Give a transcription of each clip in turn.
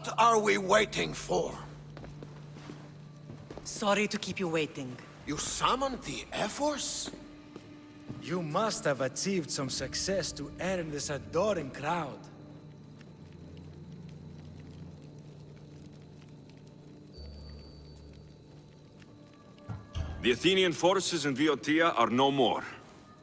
What are we waiting for? Sorry to keep you waiting. You summoned the Air Force? You must have achieved some success to earn this adoring crowd. The Athenian forces in Viotia are no more.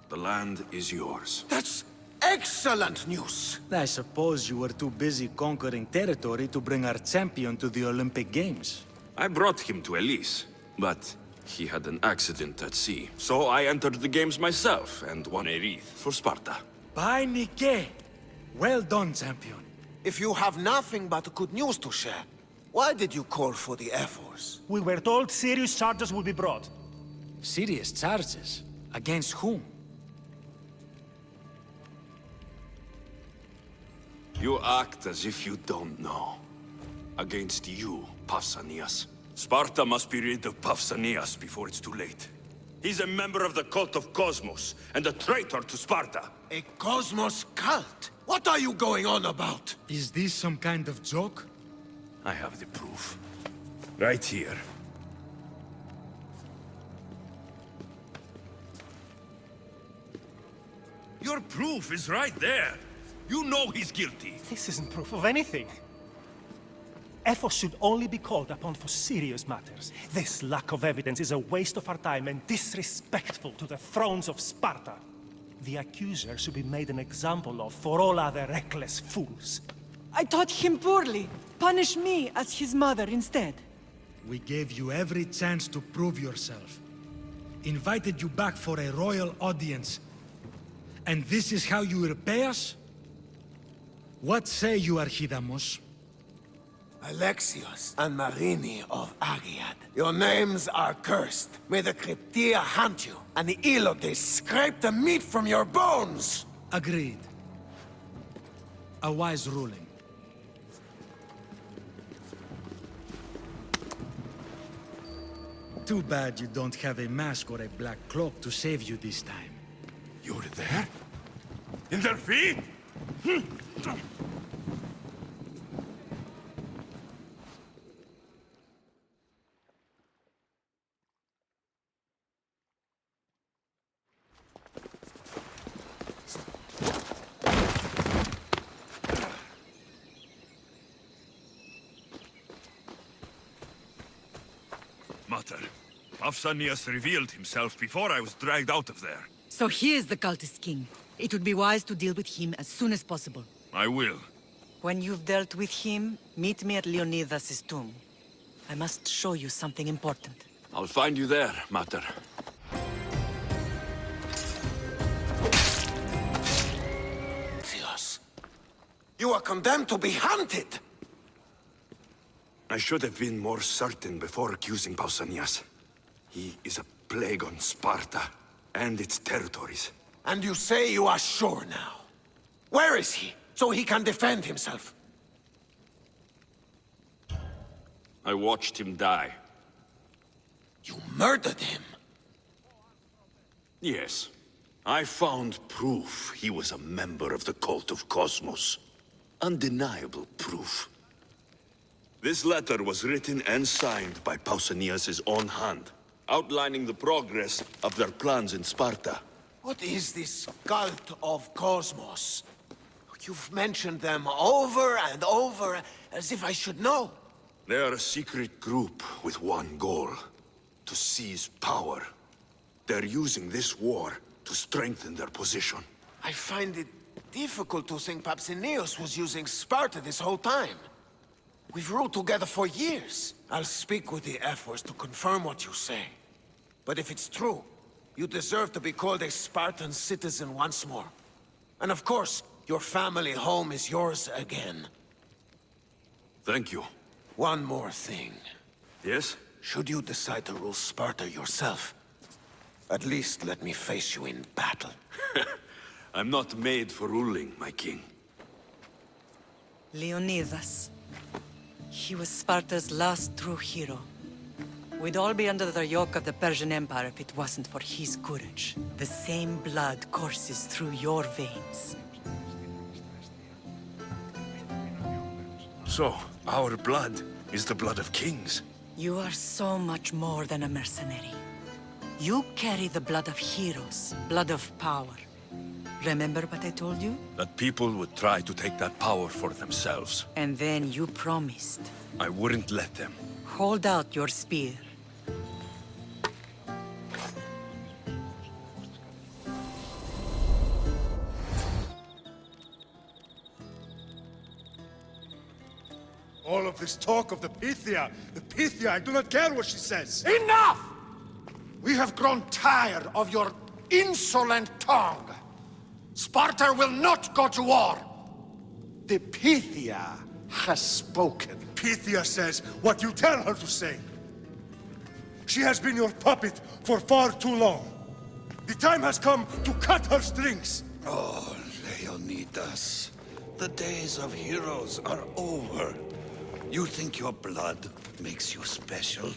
The land is yours. That's excellent news! I suppose you were too busy conquering territory to bring our champion to the Olympic Games. I brought him to Elise, but he had an accident at sea. So I entered the games myself and won a wreath for Sparta. By Nike! Well done, champion. If you have nothing but good news to share, why did you call for the Air Force? We were told serious charges will be brought. Serious charges? Against whom? You act as if you don't know. Against you, Pausanias. Sparta must be rid of Pausanias before it's too late. He's a member of the cult of Cosmos, and a traitor to Sparta. A Cosmos cult? What are you going on about? Is this some kind of joke? I have the proof. Right here. Your proof is right there. You know he's guilty. This isn't proof of anything. Efforts should only be called upon for serious matters. This lack of evidence is a waste of our time and disrespectful to the thrones of Sparta. The accuser should be made an example of for all other reckless fools. I taught him poorly. Punish me as his mother instead. We gave you every chance to prove yourself. Invited you back for a royal audience. And this is how you repay us? What say you, Archidamos? Alexios and Marini of Agiad. Your names are cursed. May the Cryptia hunt you, and the Elotes scrape the meat from your bones! Agreed. A wise ruling. Too bad you don't have a mask or a black cloak to save you this time. You were there? In their feet? Mater, Pausanias revealed himself before I was dragged out of there. So he is the cultist king. It would be wise to deal with him as soon as possible. I will. When you've dealt with him, meet me at Leonidas' tomb. I must show you something important. I'll find you there, Mater. Theos, you are condemned to be hunted! I should have been more certain before accusing Pausanias. He is a plague on Sparta and its territories. And you say you are sure now. Where is he, so he can defend himself? I watched him die. You murdered him? Yes. I found proof he was a member of the cult of Cosmos. Undeniable proof. This letter was written and signed by Pausanias' own hand, outlining the progress of their plans in Sparta. What is this cult of Cosmos? You've mentioned them over and over, as if I should know. They are a secret group with one goal: to seize power. They're using this war to strengthen their position. I find it difficult to think Papsinios was using Sparta this whole time. We've ruled together for years. I'll speak with the Air Force to confirm what you say. But if it's true, you deserve to be called a Spartan citizen once more. And of course, your family home is yours again. Thank you. One more thing. Yes? Should you decide to rule Sparta yourself, at least let me face you in battle. I'm not made for ruling, my king. Leonidas. He was Sparta's last true hero. We'd all be under the yoke of the Persian Empire if it wasn't for his courage. The same blood courses through your veins. So, our blood is the blood of kings. You are so much more than a mercenary. You carry the blood of heroes, blood of power. Remember what I told you? That people would try to take that power for themselves. And then you promised. I wouldn't let them. Hold out your spear. All of this talk of the Pythia, I do not care what she says. Enough! We have grown tired of your insolent tongue. Sparta will not go to war. The Pythia has spoken. Pythia says what you tell her to say. She has been your puppet for far too long. The time has come to cut her strings. Oh, Leonidas. The days of heroes are over. You think your blood makes you special?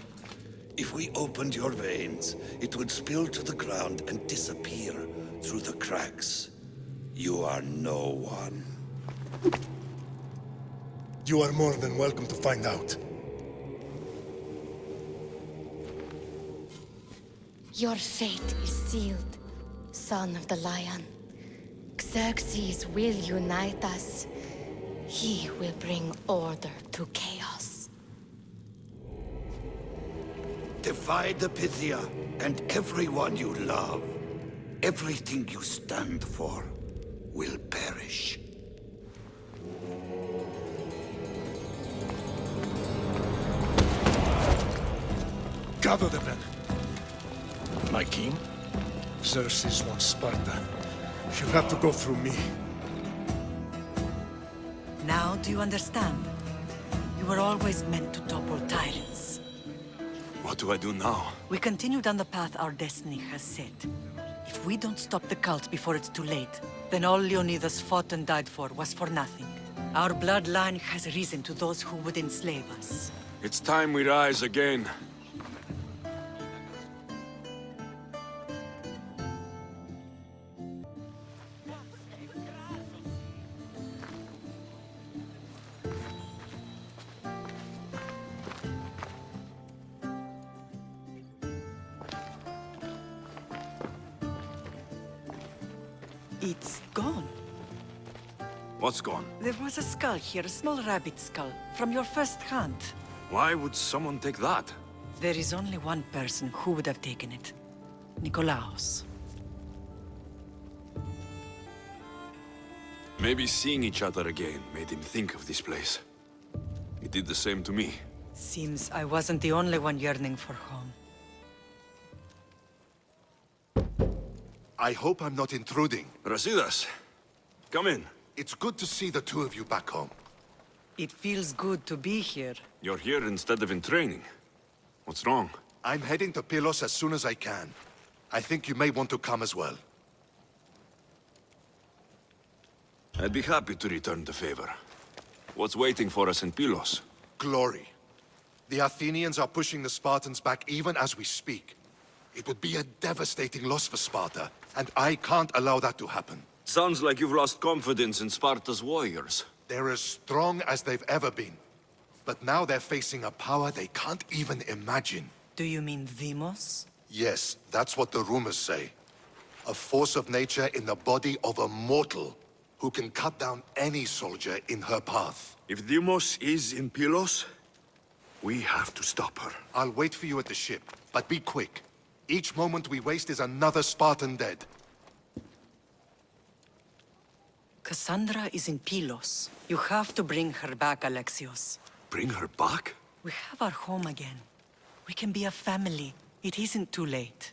If we opened your veins, it would spill to the ground and disappear through the cracks. You are no one. You are more than welcome to find out. Your fate is sealed, son of the Lion. Xerxes will unite us. He will bring order to chaos. Divide the Pythia and everyone you love. Everything you stand for will perish. Gather the men. My king? Xerxes wants Sparta. She'll have to go through me. Now do you understand? You were always meant to topple tyrants. What do I do now? We continue down the path our destiny has set. If we don't stop the cult before it's too late, then all Leonidas fought and died for was for nothing. Our bloodline has risen to those who would enslave us. It's time we rise again. It's gone. What's gone? There was a skull here, a small rabbit skull, from your first hunt. Why would someone take that? There is only one person who would have taken it. Nikolaos. Maybe seeing each other again made him think of this place. He did the same to me. Seems I wasn't the only one yearning for home. I hope I'm not intruding. Brasidas, come in. It's good to see the two of you back home. It feels good to be here. You're here instead of in training. What's wrong? I'm heading to Pylos as soon as I can. I think you may want to come as well. I'd be happy to return the favor. What's waiting for us in Pylos? Glory. The Athenians are pushing the Spartans back even as we speak. It would be a devastating loss for Sparta, and I can't allow that to happen. Sounds like you've lost confidence in Sparta's warriors. They're as strong as they've ever been. But now they're facing a power they can't even imagine. Do you mean Demos? Yes, that's what the rumors say. A force of nature in the body of a mortal who can cut down any soldier in her path. If Deimos is in Pylos, we have to stop her. I'll wait for you at the ship, but be quick. Each moment we waste is another Spartan dead. Cassandra is in Pylos. You have to bring her back, Alexios. Bring her back? We have our home again. We can be a family. It isn't too late.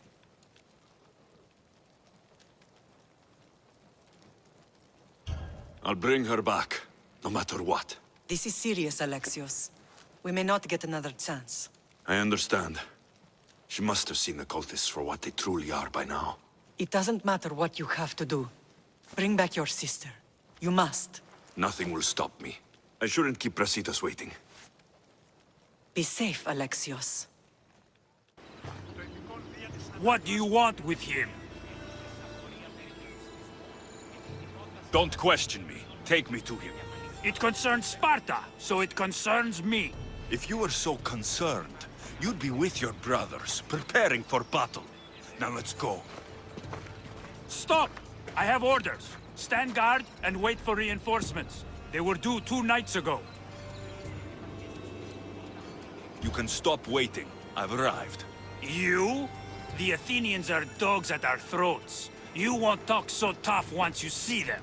I'll bring her back, no matter what. This is serious, Alexios. We may not get another chance. I understand. She must have seen the cultists for what they truly are by now. It doesn't matter what you have to do. Bring back your sister. You must. Nothing will stop me. I shouldn't keep Brasidas waiting. Be safe, Alexios. What do you want with him? Don't question me. Take me to him. It concerns Sparta, so it concerns me. If you were so concerned, you'd be with your brothers, preparing for battle. Now let's go. Stop! I have orders. Stand guard and wait for reinforcements. They were due 2 nights ago. You can stop waiting. I've arrived. You? The Athenians are dogs at our throats. You won't talk so tough once you see them.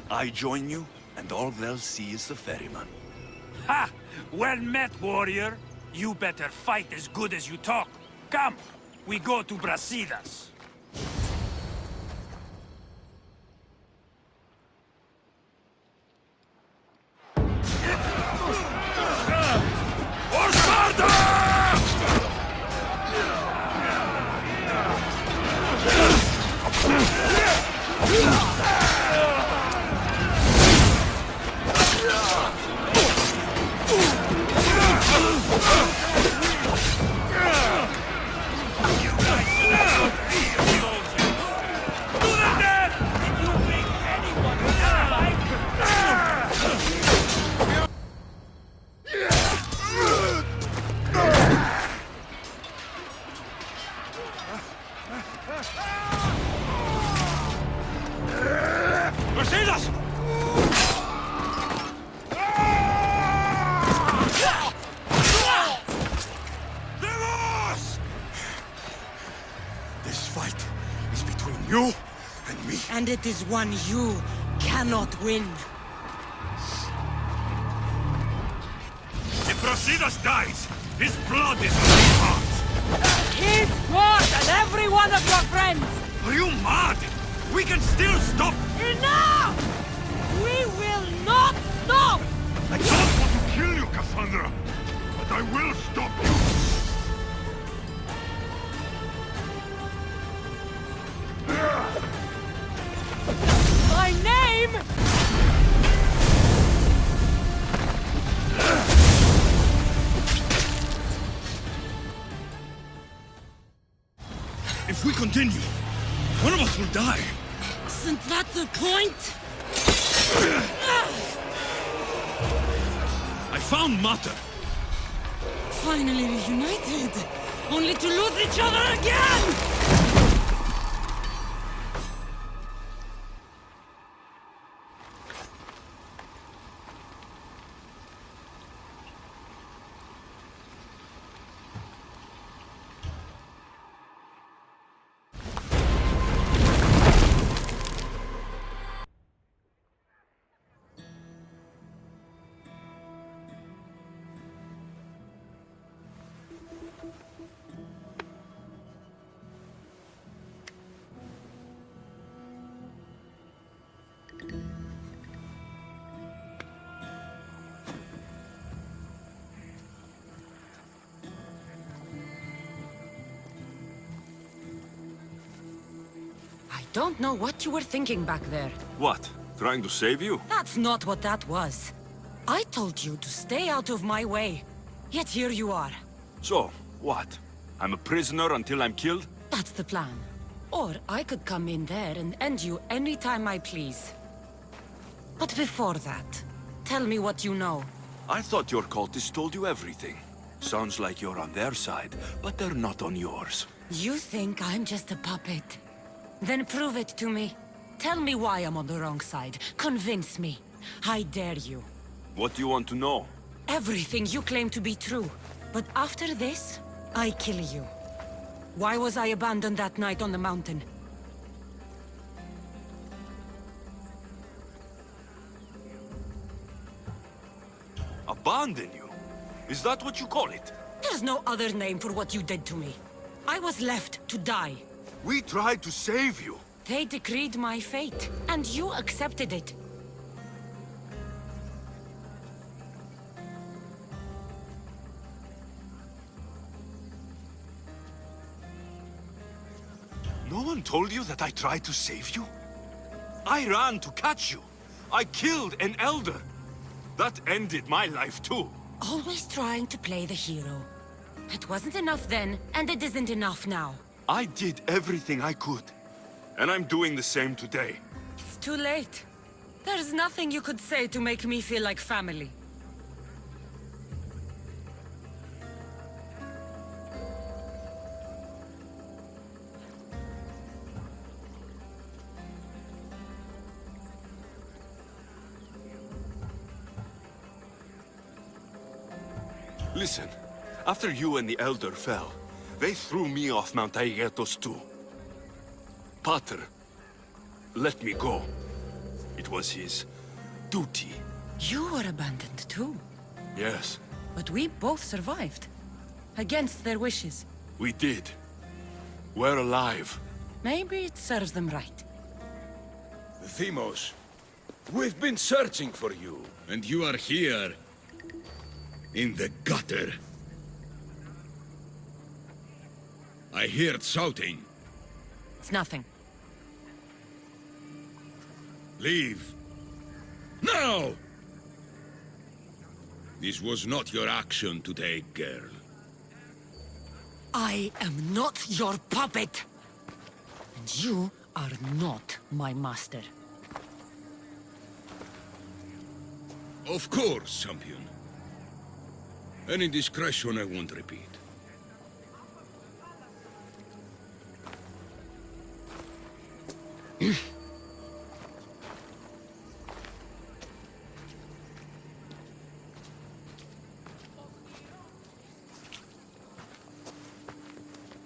I join you, and all they'll see is the ferryman. Ha! Well met, warrior. You better fight as good as you talk. Come, we go to Brasidas. Brasidas! This fight is between you and me. And it is one you cannot win. If Brasidas dies, his blood is on his heart. His sword and every one of your friends! Are you mad? We can still stop. Enough! We will not stop! I don't want to kill you, Cassandra, but I will stop you. My name! If we continue, one of us will die. Isn't that the point? I found Mater. Finally reunited, only to lose each other again! I don't know what you were thinking back there. What? Trying to save you? That's not what that was. I told you to stay out of my way. Yet here you are. So, what? I'm a prisoner until I'm killed? That's the plan. Or I could come in there and end you anytime I please. But before that, tell me what you know. I thought your cultists told you everything. Sounds like you're on their side, but they're not on yours. You think I'm just a puppet? Then prove it to me. Tell me why I'm on the wrong side. Convince me. I dare you. What do you want to know? Everything you claim to be true. But after this, I kill you. Why was I abandoned that night on the mountain? Abandon you? Is that what you call it? There's no other name for what you did to me. I was left to die. We tried to save you. They decreed my fate, and you accepted it. No one told you that I tried to save you? I ran to catch you. I killed an elder. That ended my life too. Always trying to play the hero. It wasn't enough then, and it isn't enough now. I did everything I could. And I'm doing the same today. It's too late. There's nothing you could say to make me feel like family. Listen, after you and the Elder fell, they threw me off Mount Aegetos too. Pater let me go. It was his duty. You were abandoned too. Yes, But we both survived. Against their wishes. we did. We're alive. Maybe it serves them right. Themos, we've been searching for you, and you are here. In the gutter. I heard shouting. It's nothing. Leave. Now! This was not your action to take, girl. I am not your puppet. And you are not my master. Of course, champion. Any indiscretion I won't repeat.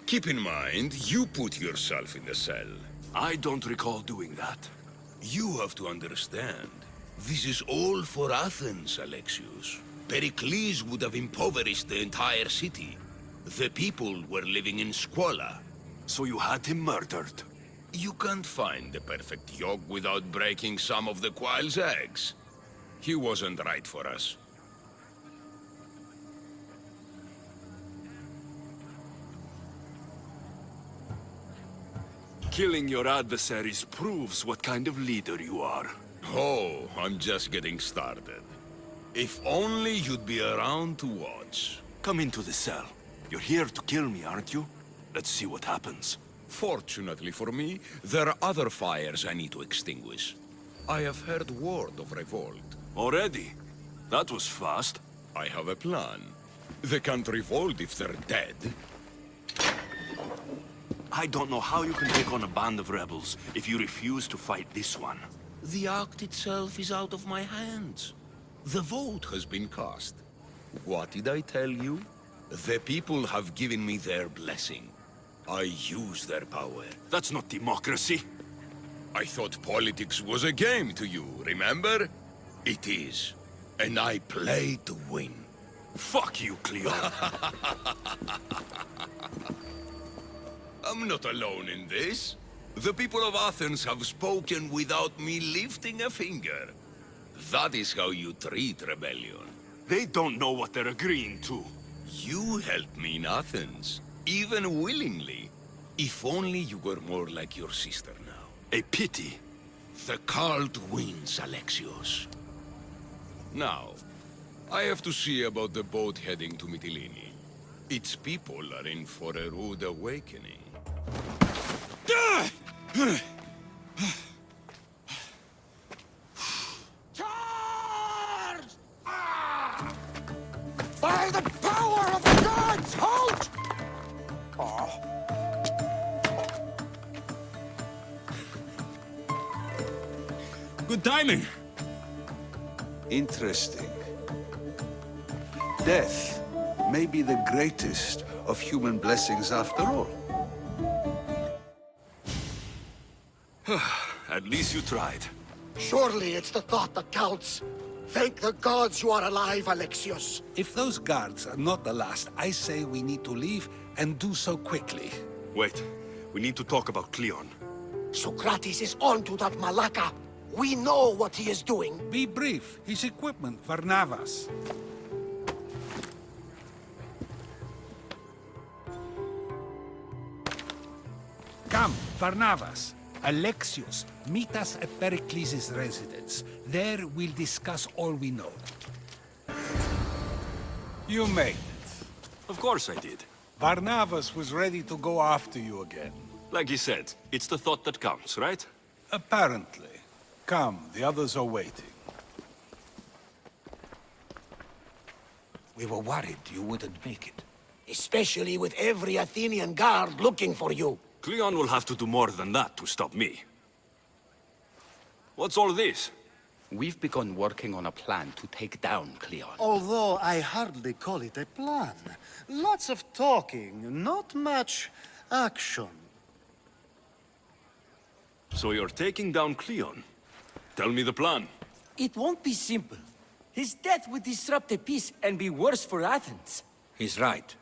Keep in mind, you put yourself in the cell. I don't recall doing that. You have to understand. This is all for Athens, Alexios. Pericles would have impoverished the entire city. The people were living in squalor. So you had him murdered? You can't find the perfect yolk without breaking some of the quail's eggs. He wasn't right for us. Killing your adversaries proves what kind of leader you are. Oh, I'm just getting started. If only you'd be around to watch. Come into the cell. You're here to kill me, aren't you? Let's see what happens. Fortunately for me, there are other fires I need to extinguish. I have heard word of revolt. Already? That was fast. I have a plan. They can't revolt if they're dead. I don't know how you can take on a band of rebels if you refuse to fight this one. The act itself is out of my hands. The vote has been cast. What did I tell you? The people have given me their blessing. I use their power. That's not democracy. I thought politics was a game to you, remember? It is. And I play to win. Fuck you, Cleon. I'm not alone in this. The people of Athens have spoken without me lifting a finger. That is how you treat rebellion. They don't know what they're agreeing to. You helped me in Athens, even willingly. If only you were more like your sister now. A pity. The cult wins, Alexios. Now, I have to see about the boat heading to Mytilene. Its people are in for a rude awakening. Charge! By the power of the gods, halt! Good timing. Interesting. Death may be the greatest of human blessings after all. At least you tried. Surely it's the thought that counts. Thank the gods you are alive, Alexios. If those guards are not the last, I say we need to leave and do so quickly. Wait, we need to talk about Cleon. Socrates is onto that Malaka. We know what he is doing. Be brief. His equipment, Varnavas. Come, Varnavas. Alexios, meet us at Pericles' residence. There we'll discuss all we know. You made it. Of course I did. Barnabas was ready to go after you again. Like he said, it's the thought that counts, right? Apparently. Come, the others are waiting. We were worried you wouldn't make it. Especially with every Athenian guard looking for you. Cleon will have to do more than that to stop me. What's all this? We've begun working on a plan to take down Cleon. Although I hardly call it a plan. Lots of talking, not much action. So you're taking down Cleon? Tell me the plan. It won't be simple. His death would disrupt the peace and be worse for Athens. He's right.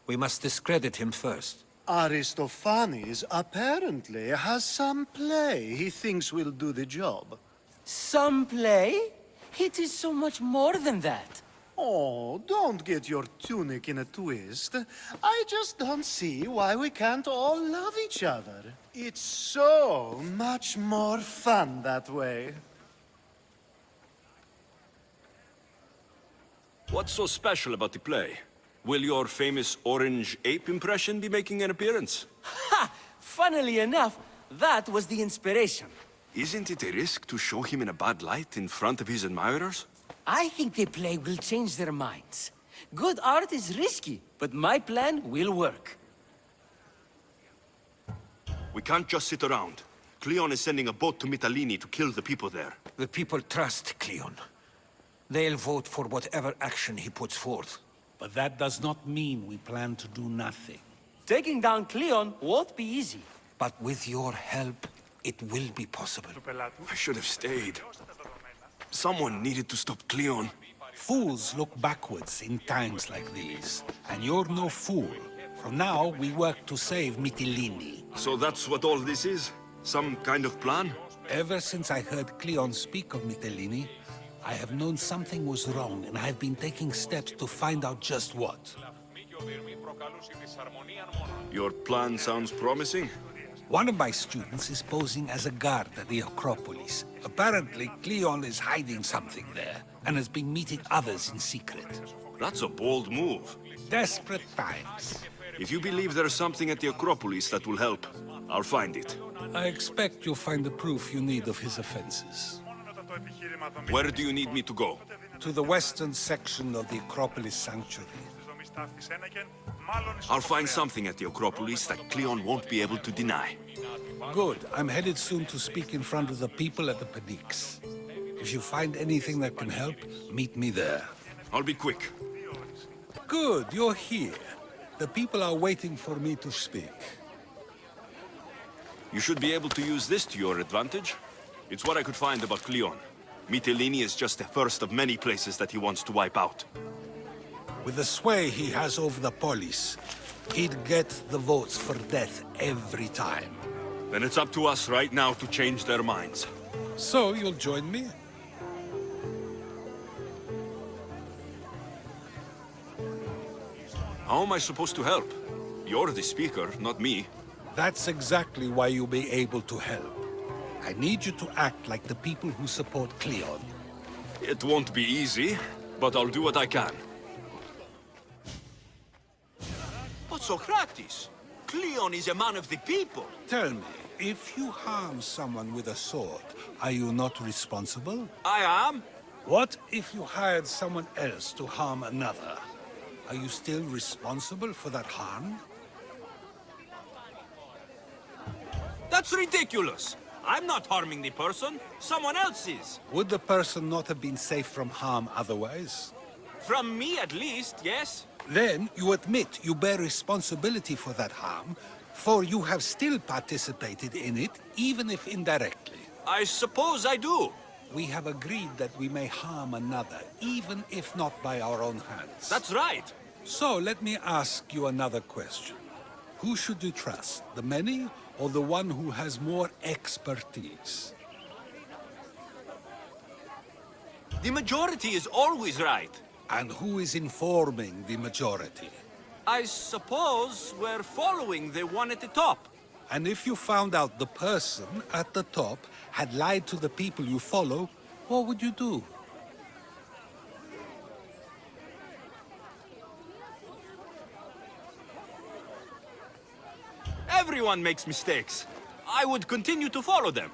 We must discredit him first. Aristophanes apparently has some play he thinks will do the job. Some play? It is so much more than that. Oh, don't get your tunic in a twist. I just don't see why we can't all love each other. It's so much more fun that way. What's so special about the play? Will your famous orange ape impression be making an appearance? Ha! Funnily enough, that was the inspiration. Isn't it a risk to show him in a bad light in front of his admirers? I think the play will change their minds. Good art is risky, but my plan will work. We can't just sit around. Cleon is sending a boat to Mytilene to kill the people there. The people trust Cleon. They'll vote for whatever action he puts forth. But that does not mean we plan to do nothing. Taking down Cleon won't be easy. But with your help, it will be possible. I should have stayed. Someone needed to stop Cleon. Fools look backwards in times like these. And you're no fool. From now, we work to save Mytilene. So that's what all this is? Some kind of plan? Ever since I heard Cleon speak of Mytilene, I have known something was wrong, and I've been taking steps to find out just what. Your plan sounds promising. One of my students is posing as a guard at the Acropolis. Apparently, Cleon is hiding something there, and has been meeting others in secret. That's a bold move. Desperate times. If you believe there's something at the Acropolis that will help, I'll find it. I expect you'll find the proof you need of his offenses. Where do you need me to go? To the western section of the Acropolis Sanctuary. I'll find something at the Acropolis that Cleon won't be able to deny. Good. I'm headed soon to speak in front of the people at the Pnyx. If you find anything that can help, meet me there. I'll be quick. Good, you're here. The people are waiting for me to speak. You should be able to use this to your advantage. It's what I could find about Cleon. Mytilene is just the first of many places that he wants to wipe out. With the sway he has over the polis, he'd get the votes for death every time. Then it's up to us right now to change their minds. So you'll join me? How am I supposed to help? You're the speaker, not me. That's exactly why you'll be able to help. I need you to act like the people who support Cleon. It won't be easy, but I'll do what I can. But Socrates, Cleon is a man of the people. Tell me, if you harm someone with a sword, are you not responsible? I am. What if you hired someone else to harm another? Are you still responsible for that harm? That's ridiculous. I'm not harming the person. Someone else is. Would the person not have been safe from harm otherwise? From me, at least, yes. Then you admit you bear responsibility for that harm, for you have still participated in it, even if indirectly. I suppose I do. We have agreed that we may harm another, even if not by our own hands. That's right. So let me ask you another question. Who should you trust, the many or the one who has more expertise? The majority is always right. And who is informing the majority? I suppose we're following the one at the top. And if you found out the person at the top had lied to the people you follow, what would you do? Everyone makes mistakes. I would continue to follow them.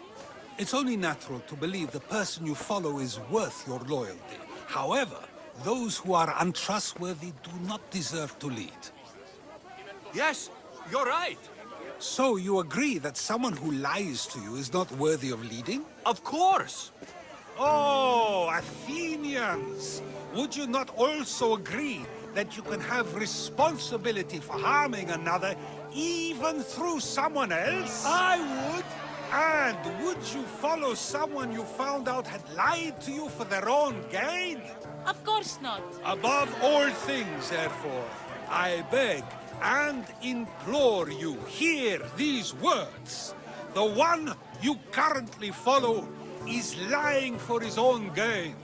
It's only natural to believe the person you follow is worth your loyalty. However, those who are untrustworthy do not deserve to lead. Yes, you're right. So you agree that someone who lies to you is not worthy of leading? Of course. Oh, Athenians! Would you not also agree that you can have responsibility for harming another even through someone else? I would. And would you follow someone you found out had lied to you for their own gain? Of course not. Above all things, therefore, I beg and implore you, hear these words. The one you currently follow is lying for his own gain.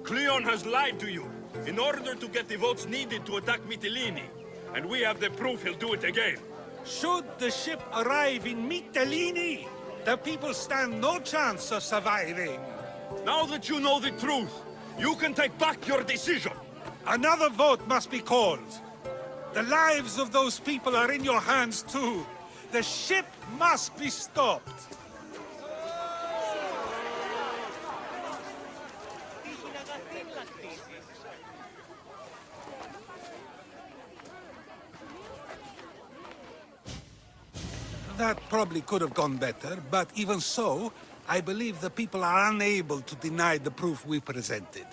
Cleon has lied to you in order to get the votes needed to attack Mytilene. And we have the proof he'll do it again. Should the ship arrive in Mytilene, the people stand no chance of surviving. Now that you know the truth, you can take back your decision. Another vote must be called. The lives of those people are in your hands too. The ship must be stopped. That probably could have gone better, but even so, I believe the people are unable to deny the proof we presented.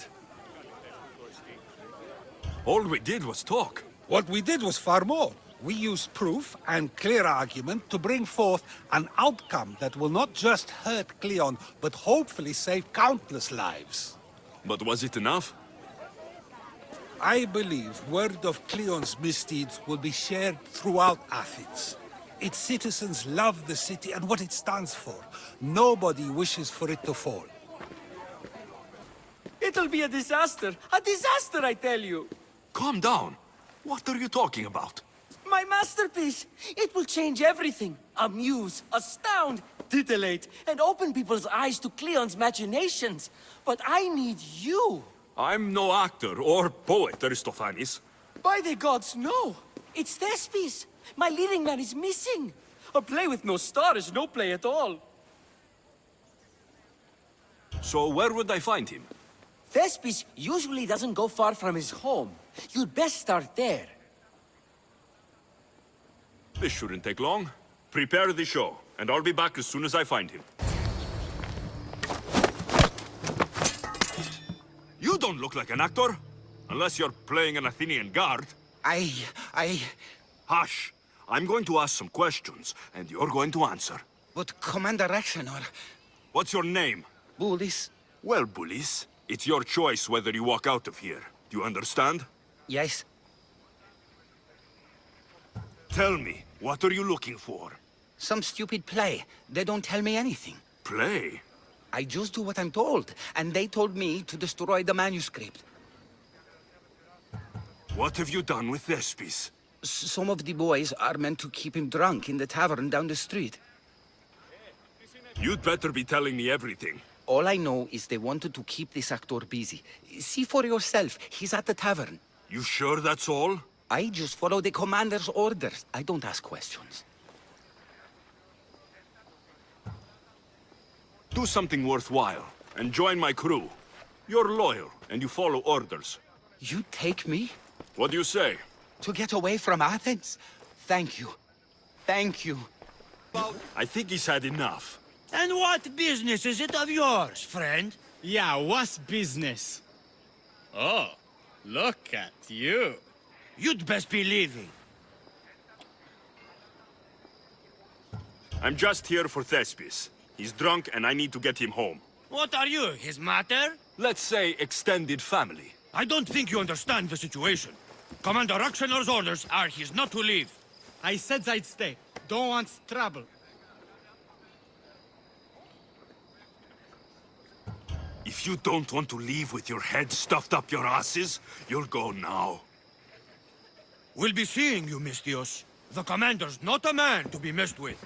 All we did was talk. What we did was far more. We used proof and clear argument to bring forth an outcome that will not just hurt Cleon, but hopefully save countless lives. But was it enough? I believe word of Cleon's misdeeds will be shared throughout Athens. Its citizens love the city and what it stands for. Nobody wishes for it to fall. It'll be a disaster! A disaster, I tell you! Calm down. What are you talking about? My masterpiece! It will change everything. Amuse, astound, titillate, and open people's eyes to Cleon's machinations. But I need you! I'm no actor or poet, Aristophanes. By the gods, no! It's Thespis! My leading man is missing! A play with no star is no play at all. So where would I find him? Thespis usually doesn't go far from his home. You'd best start there. This shouldn't take long. Prepare the show, and I'll be back as soon as I find him. You don't look like an actor, unless you're playing an Athenian guard. Hush! I'm going to ask some questions, and you're going to answer. But Commander Rexenor... What's your name? Bullis. Well, Bullis, it's your choice whether you walk out of here. Do you understand? Yes. Tell me, what are you looking for? Some stupid play. They don't tell me anything. Play? I just do what I'm told, and they told me to destroy the manuscript. What have you done with Thespis? Some of the boys are meant to keep him drunk in the tavern down the street. You'd better be telling me everything. All I know is they wanted to keep this actor busy. See for yourself, he's at the tavern. You sure that's all? I just follow the commander's orders. I don't ask questions. Do something worthwhile, and join my crew. You're loyal, and you follow orders. You take me? What do you say? To get away from Athens? Thank you. Thank you. I think he's had enough. And what business is it of yours, friend? Yeah, what's business? Oh, look at you. You'd best be leaving. I'm just here for Thespis. He's drunk and I need to get him home. What are you, his mater? Let's say extended family. I don't think you understand the situation. Commander Rexenor's orders are he's not to leave. I said I'd stay. Don't want trouble. If you don't want to leave with your head stuffed up your asses, you'll go now. We'll be seeing you, Mystios. The commander's not a man to be messed with.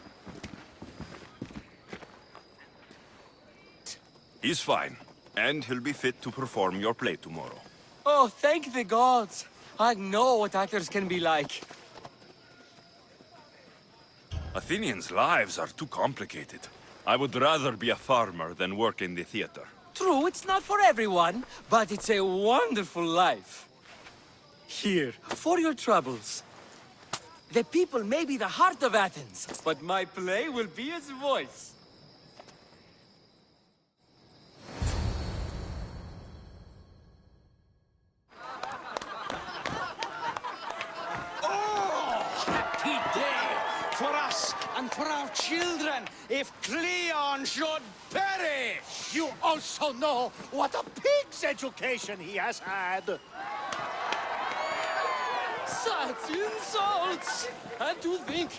He's fine, and he'll be fit to perform your play tomorrow. Oh, thank the gods! I know what actors can be like. Athenians' lives are too complicated. I would rather be a farmer than work in the theater. True, it's not for everyone, but it's a wonderful life. Here, for your troubles. The people may be the heart of Athens, but my play will be its voice. Happy day for us and for our children if Cleon should perish! You also know what a pig's education he has had. Such insults! And to think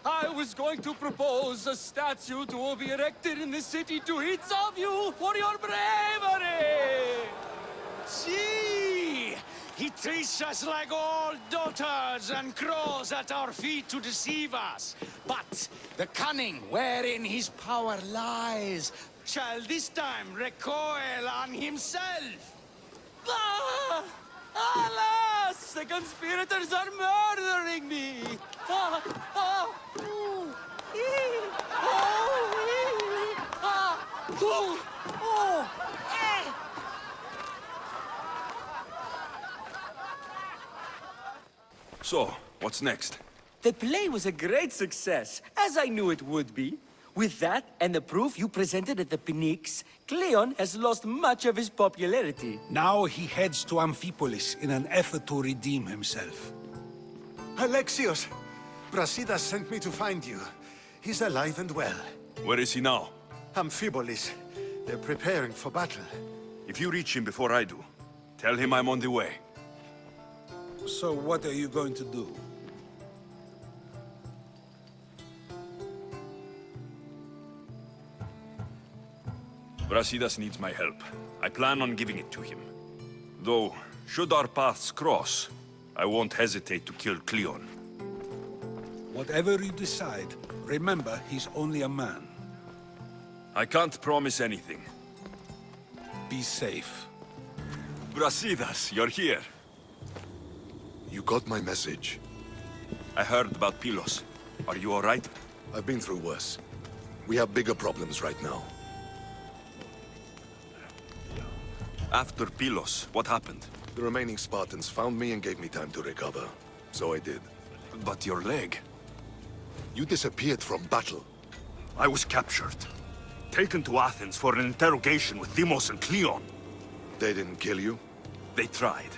I was going to propose a statue to be erected in the city to each of you for your bravery! See! He treats us like old dotards and crawls at our feet to deceive us. But the cunning wherein his power lies shall this time recoil on himself. Ah! Alas! The conspirators are murdering me! Ah! Ah! Ooh! Ee! Oh! Ee! Ah! Ooh! Oh! Eh! So, what's next? The play was a great success, as I knew it would be. With that, and the proof you presented at the Pnyx, Cleon has lost much of his popularity. Now he heads to Amphipolis in an effort to redeem himself. Alexios, Brasidas sent me to find you. He's alive and well. Where is he now? Amphipolis. They're preparing for battle. If you reach him before I do, tell him I'm on the way. So what are you going to do? Brasidas needs my help. I plan on giving it to him. Though, should our paths cross, I won't hesitate to kill Cleon. Whatever you decide, remember he's only a man. I can't promise anything. Be safe. Brasidas, you're here. You got my message. I heard about Pylos. Are you all right? I've been through worse. We have bigger problems right now. After Pylos, what happened? The remaining Spartans found me and gave me time to recover. So I did. But your leg? You disappeared from battle. I was captured. Taken to Athens for an interrogation with Deimos and Cleon. They didn't kill you? They tried.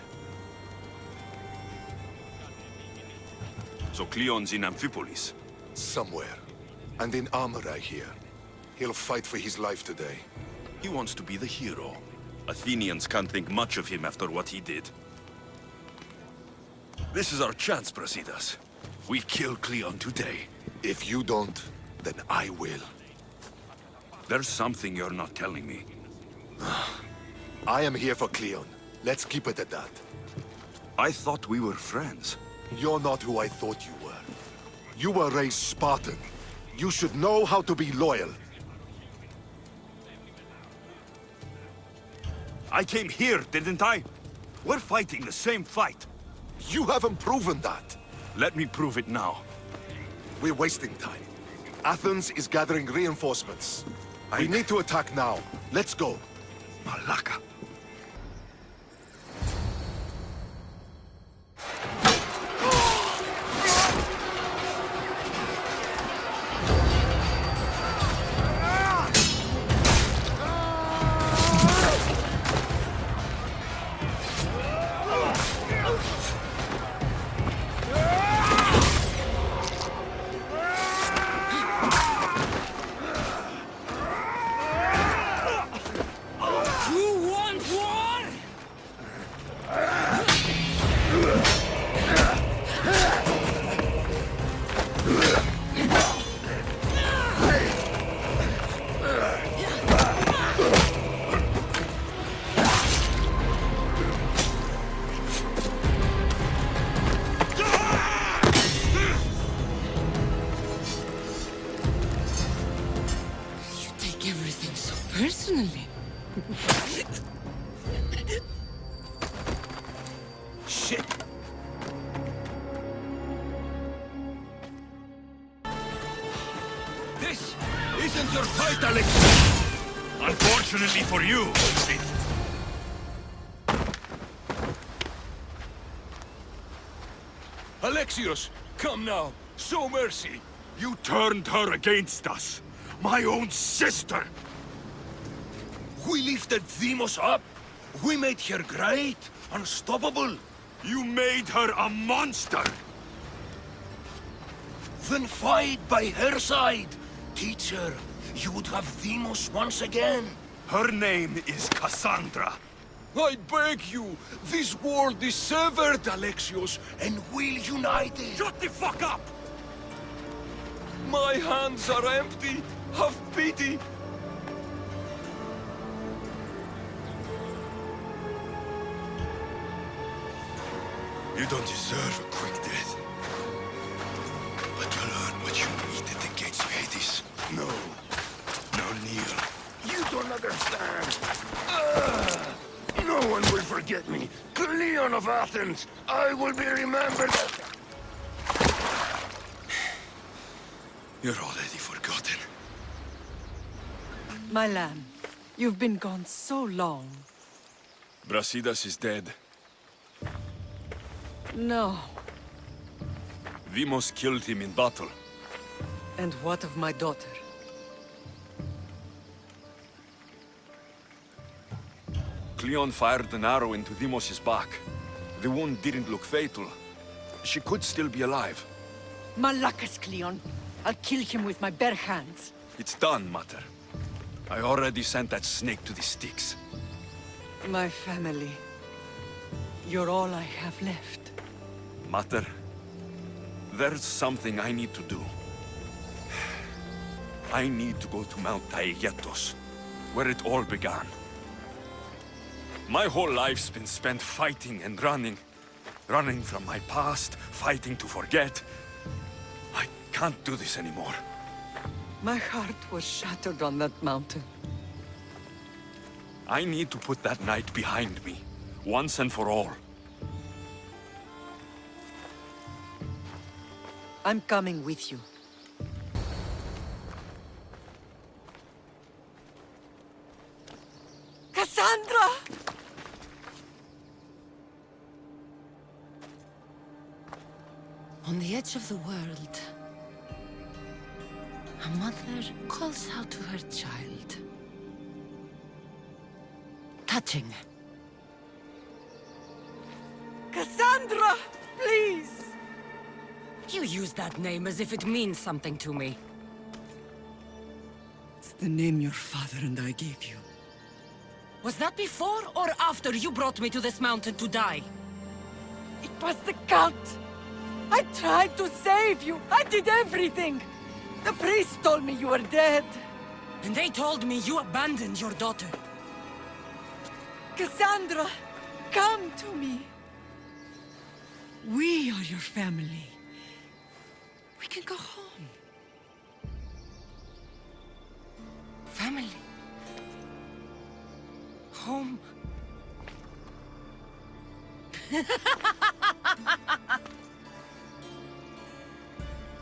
So Cleon's in Amphipolis? Somewhere. And in armor, I hear. He'll fight for his life today. He wants to be the hero. Athenians can't think much of him after what he did. This is our chance, Brasidas. We kill Cleon today. If you don't, then I will. There's something you're not telling me. I am here for Cleon. Let's keep it at that. I thought we were friends. You're not who I thought you were. You were raised Spartan. You should know how to be loyal. I came here, didn't I? We're fighting the same fight. You haven't proven that. Let me prove it now. We're wasting time. Athens is gathering reinforcements. We need to attack now. Let's go. Malaka. You want isn't your fight, Alex! Unfortunately for you, Alexios, come now! Show mercy! you turned her against us. My own sister! We lifted Demos up! We made her great! Unstoppable! You made her a monster! Then fight by her side! Teach her, you would have Demos once again! Her name is Cassandra. I beg you! This world is severed, Alexios, and we'll unite it! Shut the fuck up! My hands are empty! Have pity! You don't deserve a quick death. But you'll earn what you need at the gates of Hades. No. Now kneel. You don't understand! No one will forget me! Cleon of Athens! I will be remembered as... You're already forgotten. My lamb, you've been gone so long. Brasidas is dead. No. Demos killed him in battle. And what of my daughter? Cleon fired an arrow into Demos' back. The wound didn't look fatal. She could still be alive. Malakas, Cleon. I'll kill him with my bare hands. It's done, Mater. I already sent that snake to the Styx. My family. You're all I have left. Mater, there's something I need to do. I need to go to Mount Taygetos, where it all began. My whole life's been spent fighting and running. Running from my past, fighting to forget. I can't do this anymore. My heart was shattered on that mountain. I need to put that night behind me, once and for all. I'm coming with you. Cassandra! On the edge of the world, a mother calls out to her child. Touching. Cassandra! Please! You use that name as if it means something to me. It's the name your father and I gave you. Was that before or after you brought me to this mountain to die? It was the cult! I tried to save you! I did everything! The priest told me you were dead. And they told me you abandoned your daughter. Cassandra, come to me. We are your family. We can go home. Family. Home.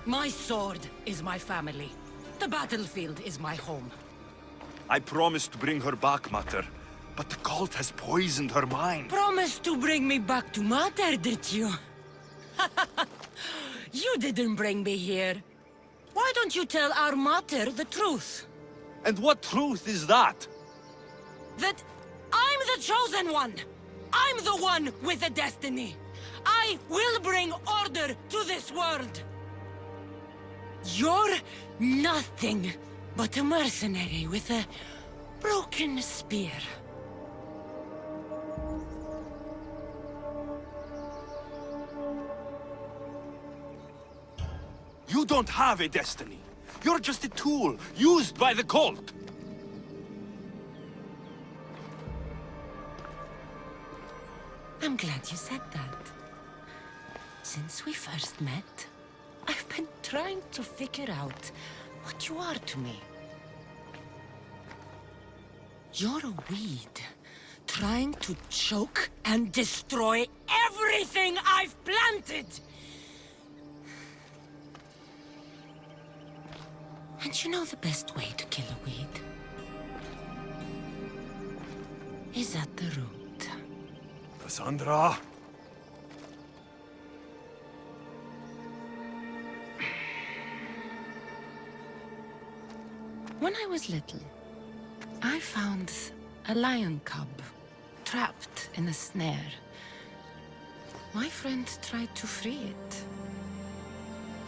My sword is my family. The battlefield is my home. I promised to bring her back, Mater, but the cult has poisoned her mind. Promised to bring me back to Mater, did you? You didn't bring me here. Why don't you tell our Mater the truth? And what truth is that? That I'm the chosen one! I'm the one with a destiny! I will bring order to this world! You're nothing but a mercenary with a broken spear. You don't have a destiny. You're just a tool, used by the cult. I'm glad you said that. Since we first met, I've been trying to figure out what you are to me. You're a weed, trying to choke and destroy everything I've planted! And you know the best way to kill a weed is at the root. Cassandra! When I was little, I found a lion cub trapped in a snare. My friend tried to free it.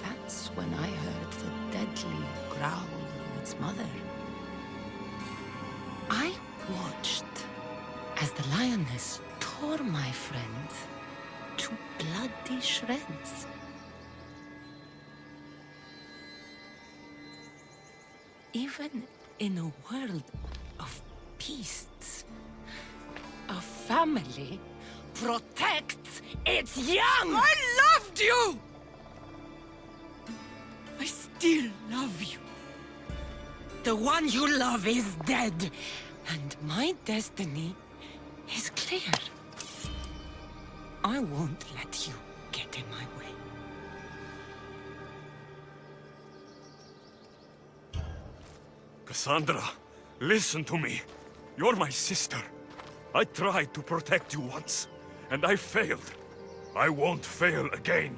That's when I heard the deadly growl of its mother. I watched as the lioness tore my friend to bloody shreds. Even in a world of beasts, a family protects its young! I loved you! I still love you. The one you love is dead, and my destiny is clear. I won't let you get in my way. Cassandra, listen to me. You're my sister. I tried to protect you once, and I failed. I won't fail again.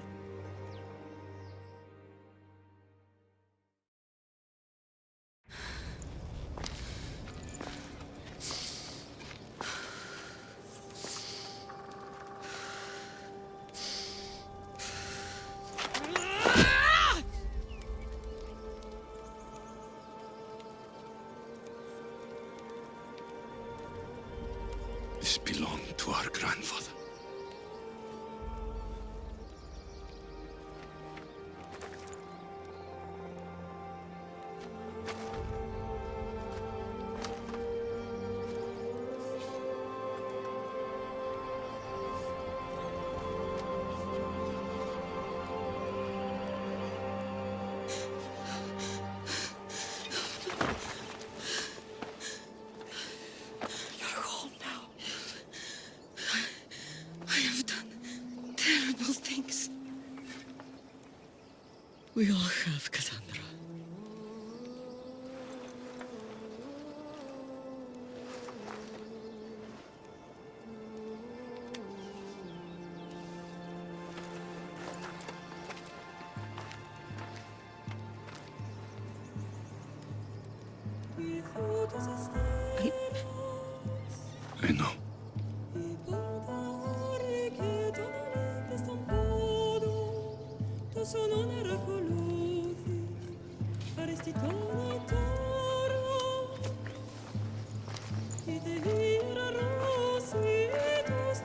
This belonged to our grandfather. We all have, Cassandra. I know.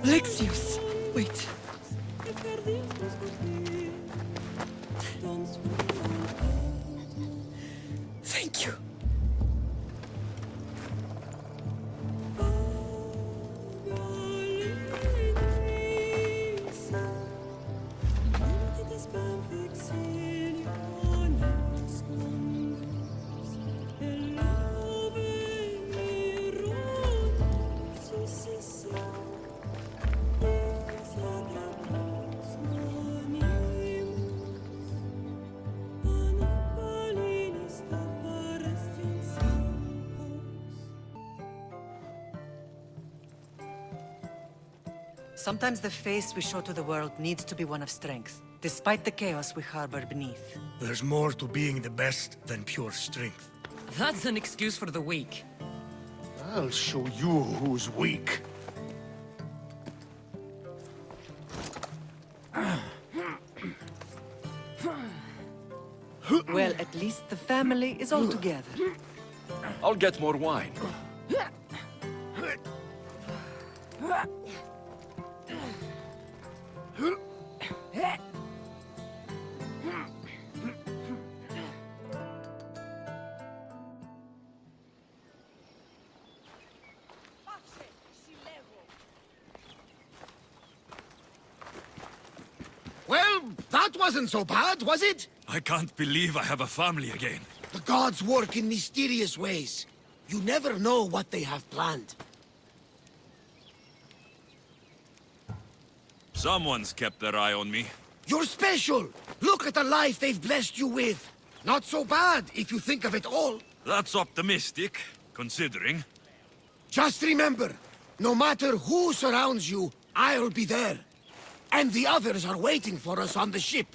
Alexios, wait. Thank you. Sometimes the face we show to the world needs to be one of strength, despite the chaos we harbor beneath. There's more to being the best than pure strength. That's an excuse for the weak. I'll show you who's weak. Well, at least the family is all together. I'll get more wine. Well, that wasn't so bad, was it? I can't believe I have a family again. The gods work in mysterious ways. You never know what they have planned. Someone's kept their eye on me. You're special! Look at the life they've blessed you with! Not so bad, if you think of it all. That's optimistic, considering. Just remember, no matter who surrounds you, I'll be there. And the others are waiting for us on the ship.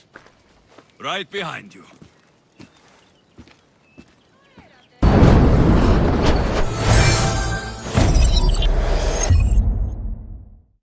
Right behind you.